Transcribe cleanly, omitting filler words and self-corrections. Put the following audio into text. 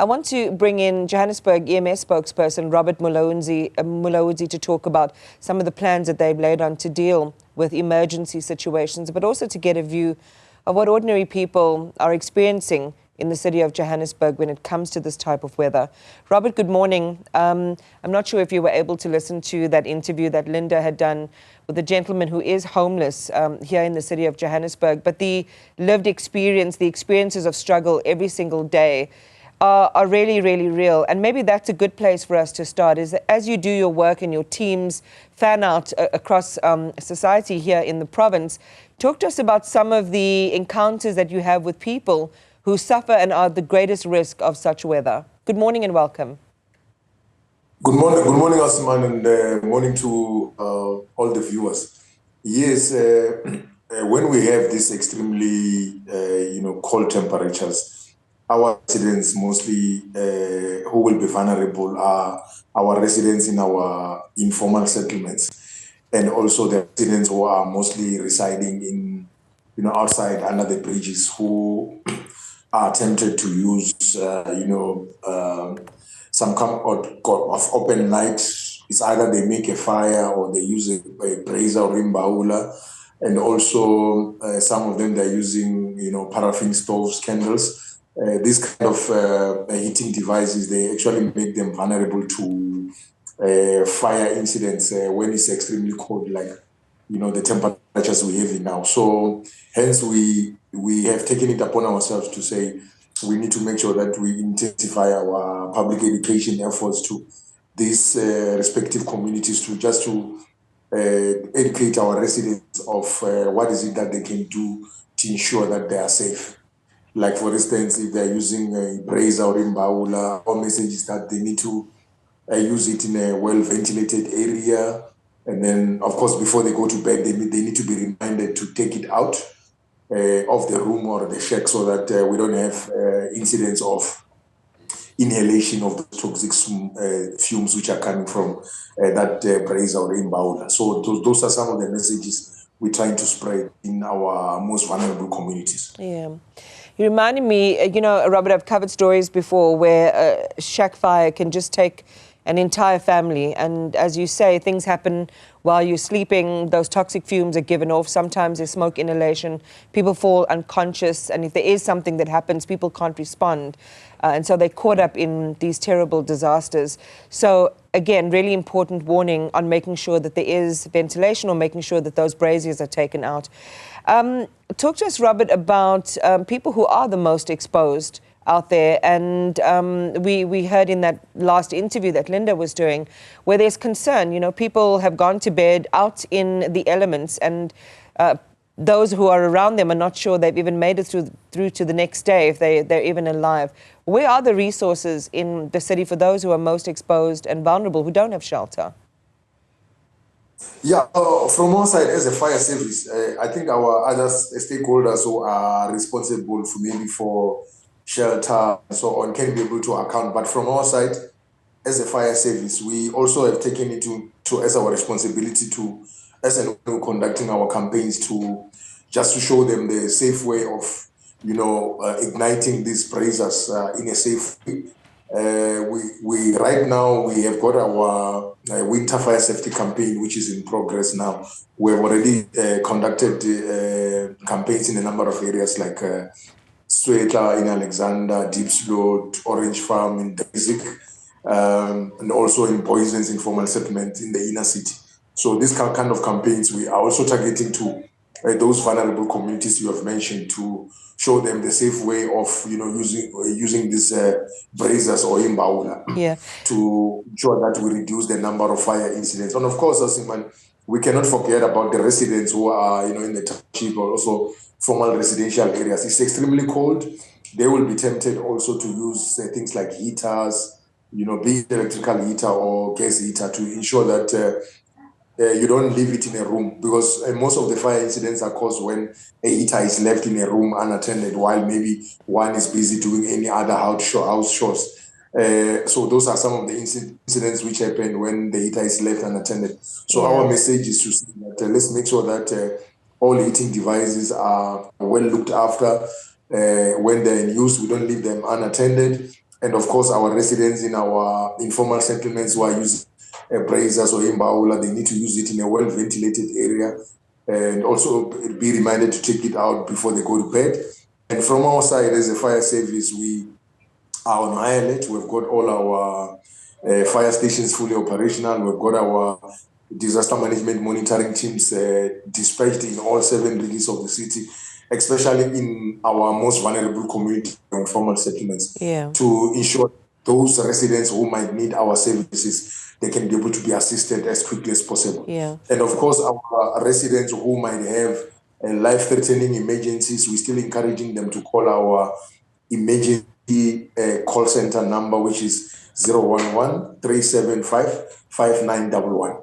I want to bring in Johannesburg EMS spokesperson Robert Mulaudzi to talk about some of the plans that they've laid on to deal with emergency situations, but also to get a view of what ordinary people are experiencing in the city of Johannesburg when it comes to this type of weather. Robert, good morning. I'm not sure if you were able to listen to that interview that Linda had done with a gentleman who is homeless here in the city of Johannesburg, but the lived experience, the experiences of struggle every single day are really, really real. And maybe that's a good place for us to start, is that as you do your work and your teams fan out across society here in the province, talk to us about some of the encounters that you have with people who suffer and are at the greatest risk of such weather. Good morning and welcome. Good morning, Asman, and morning to all the viewers. Yes, when we have these extremely, cold temperatures, our residents mostly who will be vulnerable are our residents in our informal settlements, and also the residents who are mostly residing in, outside under the bridges, who are tempted to use, some kind of open light. It's either they make a fire or they use a brazier or imbaula, and also some of them they're using, paraffin stoves, candles. These kind of heating devices, they actually make them vulnerable to fire incidents when it's extremely cold, like the temperatures we're having now. So hence we have taken it upon ourselves to say we need to make sure that we intensify our public education efforts to these respective communities, to educate our residents of what is it that they can do to ensure that they are safe. Like, for instance, if they're using a brazier or imbaula, our message is that they need to use it in a well-ventilated area. And then, of course, before they go to bed, they need to be reminded to take it out of the room or the shack, so that we don't have incidents of inhalation of the toxic fumes which are coming from that brazier or imbaula. So those are some of the messages we're trying to spread in our most vulnerable communities. Yeah. You reminded me, Robert, I've covered stories before where a shack fire can just take an entire family. And as you say, things happen while you're sleeping. Those toxic fumes are given off. Sometimes there's smoke inhalation. People fall unconscious. And if there is something that happens, people can't respond. And so they're caught up in these terrible disasters. So again, really important warning on making sure that there is ventilation, or making sure that those braziers are taken out. Talk to us, Robert, about people who are the most exposed out there. And we heard in that last interview that Linda was doing, where there's concern. People have gone to bed out in the elements, and those who are around them are not sure they've even made it through to the next day, if they're even alive. Where are the resources in the city for those who are most exposed and vulnerable, who don't have shelter? Yeah, from our side as a fire service, I think our other stakeholders who are responsible for shelter and so on can be able to account. But from our side, as a fire service, we also have taken it to as our responsibility to, as and when we're conducting our campaigns, to just to show them the safe way of, igniting these braziers in a safe way. We right now we have got our winter fire safety campaign, which is in progress now. We have already conducted campaigns in a number of areas, like Sweta in Alexander, Deepsloot, Orange Farm in Basic, and also in Poison's informal settlement in the inner city. So these kind of campaigns, we are also targeting to those vulnerable communities you have mentioned, to show them the safe way of using these braziers or imbaula, to ensure that we reduce the number of fire incidents. And of course, Asiman, we cannot forget about the residents who are in the township or also formal residential areas. It's extremely cold. They will be tempted also to use things like heaters, be it electrical heater or gas heater, to ensure that you don't leave it in a room, because most of the fire incidents are caused when a heater is left in a room unattended while maybe one is busy doing any other house chores. So those are some of the incidents which happen when the heater is left unattended. So our message is to say that let's make sure that all heating devices are well looked after. When they're in use, we don't leave them unattended. And of course, our residents in our informal settlements who are using braziers or imbaula, they need to use it in a well-ventilated area, and also be reminded to take it out before they go to bed. And from our side, as a fire service, we are on high alert. We've got all our fire stations fully operational. We've got our disaster management monitoring teams dispatched in all 7 regions of the city, especially in our most vulnerable community informal settlements, to ensure those residents who might need our services, they can be able to be assisted as quickly as possible. And of course, our residents who might have life-threatening emergencies, we're still encouraging them to call our emergency call center number, which is 011-375-5911.